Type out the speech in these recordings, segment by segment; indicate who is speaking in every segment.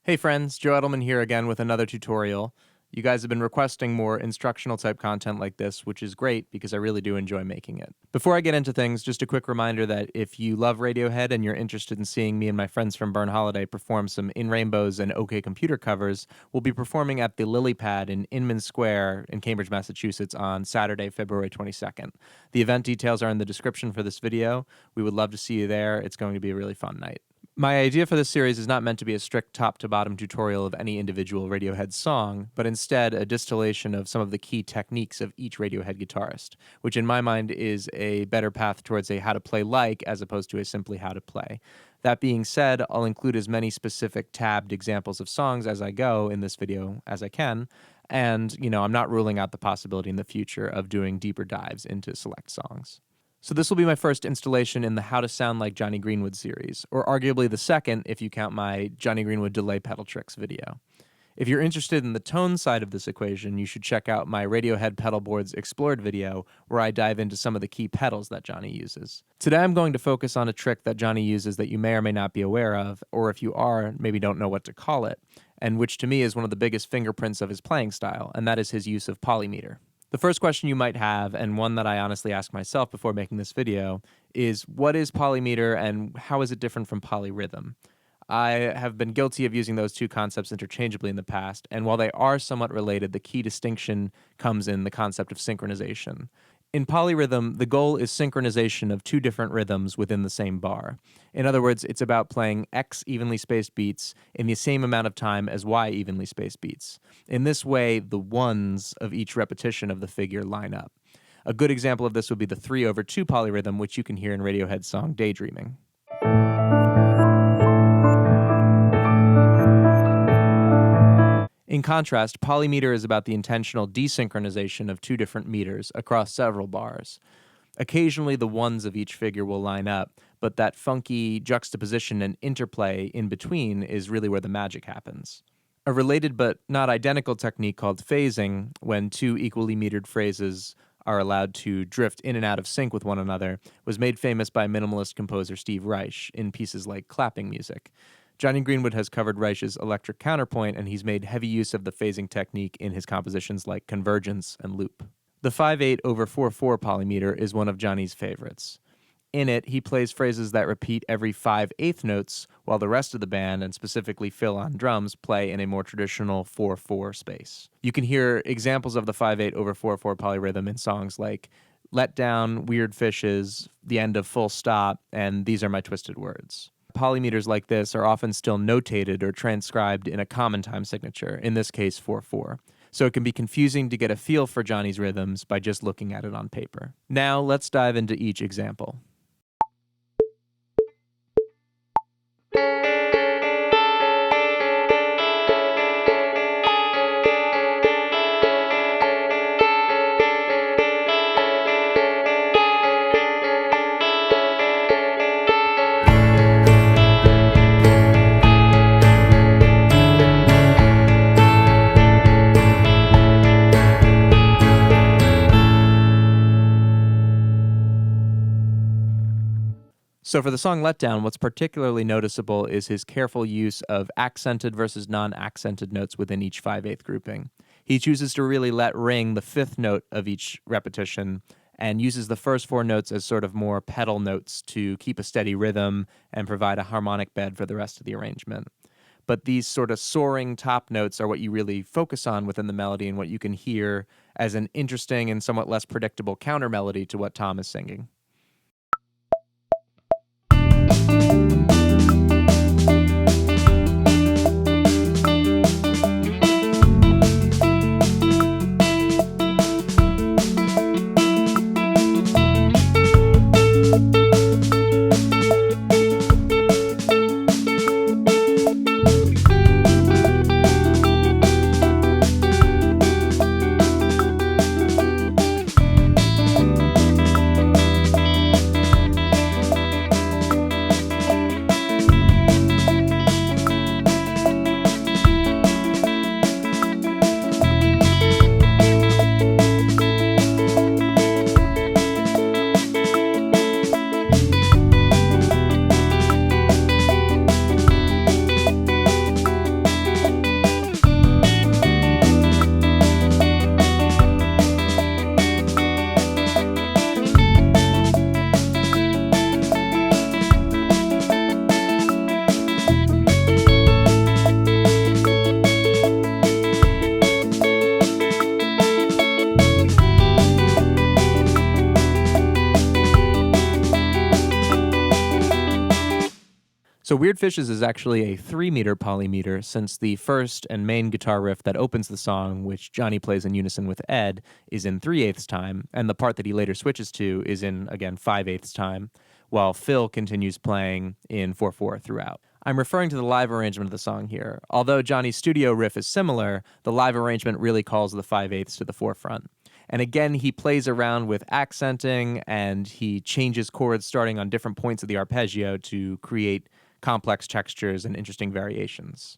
Speaker 1: Hey friends, Joe Edelmann here again with another tutorial. You guys have been requesting more instructional type content like this, which is great because I really do enjoy making it. Before I get into things, just a quick reminder that if you love Radiohead and you're interested in seeing me and my friends from Burn Holiday perform some In Rainbows and OK Computer covers, we'll be performing at the Lily Pad in Inman Square in Cambridge, Massachusetts on Saturday, February 22nd. The event details are in the description for this video. We would love to see you there. It's going to be a really fun night. My idea for this series is not meant to be a strict top-to-bottom tutorial of any individual Radiohead song, but instead a distillation of some of the key techniques of each Radiohead guitarist, which in my mind is a better path towards a how to play like as opposed to a simply how to play. That being said, I'll include as many specific tabbed examples of songs as I go in this video as I can, and, I'm not ruling out the possibility in the future of doing deeper dives into select songs. So this will be my first installation in the How to Sound Like Jonny Greenwood series, or arguably the second if you count my Jonny Greenwood delay pedal tricks video. If you're interested in the tone side of this equation, you should check out my Radiohead Pedal Boards Explored video, where I dive into some of the key pedals that Jonny uses. Today I'm going to focus on a trick that Jonny uses that you may or may not be aware of, or if you are, maybe don't know what to call it, and which to me is one of the biggest fingerprints of his playing style, and that is his use of polymeter. The first question you might have, and one that I honestly ask myself before making this video, is what is polymeter and how is it different from polyrhythm? I have been guilty of using those two concepts interchangeably in the past, and while they are somewhat related, the key distinction comes in the concept of synchronization. In polyrhythm, the goal is synchronization of two different rhythms within the same bar. In other words, it's about playing X evenly spaced beats in the same amount of time as Y evenly spaced beats. In this way, the ones of each repetition of the figure line up. A good example of this would be the 3/2 polyrhythm, which you can hear in Radiohead's song Daydreaming. In contrast, polymeter is about the intentional desynchronization of two different meters across several bars. Occasionally, the ones of each figure will line up, but that funky juxtaposition and interplay in between is really where the magic happens. A related but not identical technique called phasing, when two equally metered phrases are allowed to drift in and out of sync with one another, was made famous by minimalist composer Steve Reich in pieces like Clapping Music. Jonny Greenwood has covered Reich's electric counterpoint, and he's made heavy use of the phasing technique in his compositions like Convergence and Loop. The 5/8/4/4 polymeter is one of Jonny's favorites. In it, he plays phrases that repeat every 5/8 notes, while the rest of the band, and specifically Phil on drums, play in a more traditional 4/4 space. You can hear examples of the 5/8/4/4 polyrhythm in songs like Let Down, Weird Fishes, The End of Full Stop, and These Are My Twisted Words. Polymeters like this are often still notated or transcribed in a common time signature, in this case 4/4. So it can be confusing to get a feel for Jonny's rhythms by just looking at it on paper. Now let's dive into each example. So for the song Let Down, what's particularly noticeable is his careful use of accented versus non-accented notes within each 5/8 grouping. He chooses to really let ring the fifth note of each repetition and uses the first four notes as sort of more pedal notes to keep a steady rhythm and provide a harmonic bed for the rest of the arrangement. But these sort of soaring top notes are what you really focus on within the melody and what you can hear as an interesting and somewhat less predictable counter melody to what Tom is singing. Weird Fishes is actually a 3-meter polymeter, since the first and main guitar riff that opens the song, which Jonny plays in unison with Ed, is in 3/8 time, and the part that he later switches to is in, again, 5/8 time, while Phil continues playing in 4/4 throughout. I'm referring to the live arrangement of the song here. Although Johnny's studio riff is similar, the live arrangement really calls the 5/8 to the forefront. And again, he plays around with accenting, and he changes chords starting on different points of the arpeggio to create complex textures and interesting variations.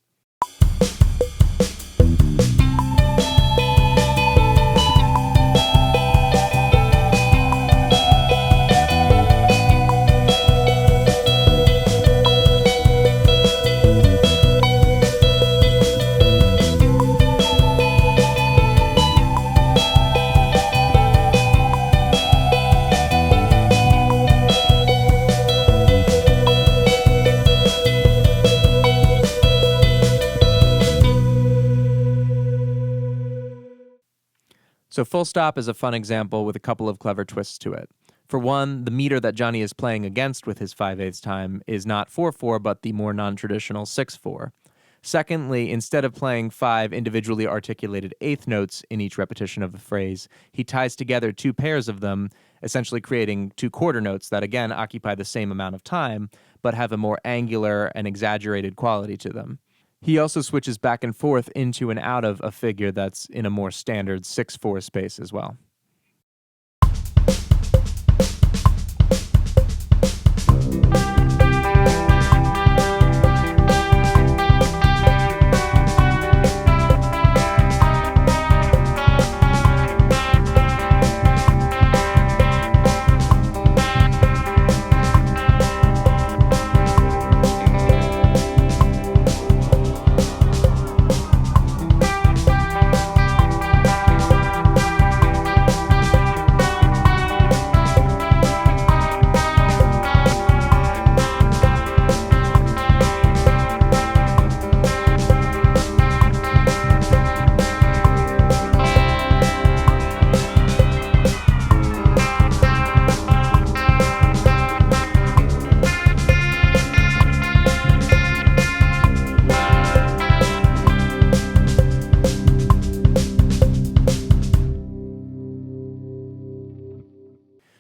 Speaker 1: So Full Stop is a fun example with a couple of clever twists to it. For one, the meter that Jonny is playing against with his 5/8 time is not 4/4, but the more non-traditional 6/4. Secondly, instead of playing 5 individually articulated eighth notes in each repetition of the phrase, he ties together 2 pairs of them, essentially creating 2 quarter notes that again occupy the same amount of time, but have a more angular and exaggerated quality to them. He also switches back and forth into and out of a figure that's in a more standard 6/4 space as well.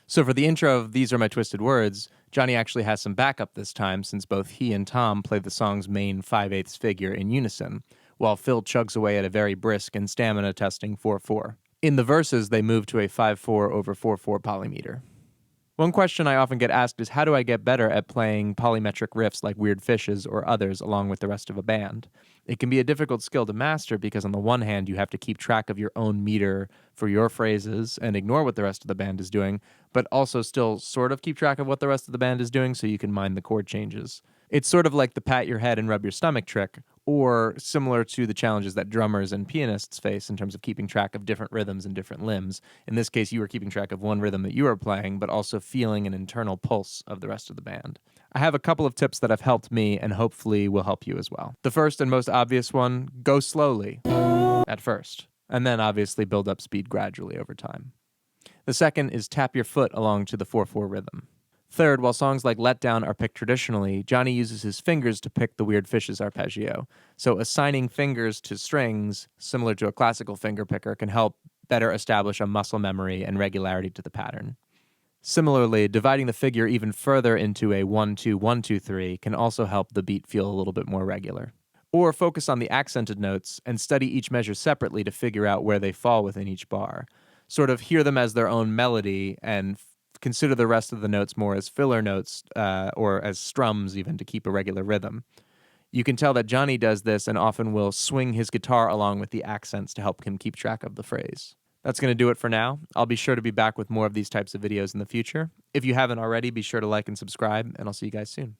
Speaker 1: So for the intro of These Are My Twisted Words, Jonny actually has some backup this time, since both he and Tom play the song's main 5/8 figure in unison, while Phil chugs away at a very brisk and stamina-testing 4/4. In the verses, they move to a 5/4 over 4/4 polymeter. One question I often get asked is, how do I get better at playing polymetric riffs like Weird Fishes or others along with the rest of a band? It can be a difficult skill to master because on the one hand, you have to keep track of your own meter for your phrases and ignore what the rest of the band is doing, but also still sort of keep track of what the rest of the band is doing so you can mind the chord changes. It's sort of like the pat your head and rub your stomach trick, or similar to the challenges that drummers and pianists face in terms of keeping track of different rhythms and different limbs. In this case, you were keeping track of one rhythm that you were playing, but also feeling an internal pulse of the rest of the band. I have a couple of tips that have helped me and hopefully will help you as well. The first and most obvious one, go slowly at first, and then obviously build up speed gradually over time. The second is tap your foot along to the 4/4 rhythm. Third, while songs like Let Down are picked traditionally, Jonny uses his fingers to pick the Weird Fishes arpeggio. So assigning fingers to strings, similar to a classical finger picker, can help better establish a muscle memory and regularity to the pattern. Similarly, dividing the figure even further into a 1-2-1-2-3 can also help the beat feel a little bit more regular. Or focus on the accented notes and study each measure separately to figure out where they fall within each bar. Sort of hear them as their own melody and consider the rest of the notes more as filler notes or as strums even to keep a regular rhythm. You can tell that Jonny does this and often will swing his guitar along with the accents to help him keep track of the phrase. That's going to do it for now. I'll be sure to be back with more of these types of videos in the future. If you haven't already, be sure to like and subscribe, and I'll see you guys soon.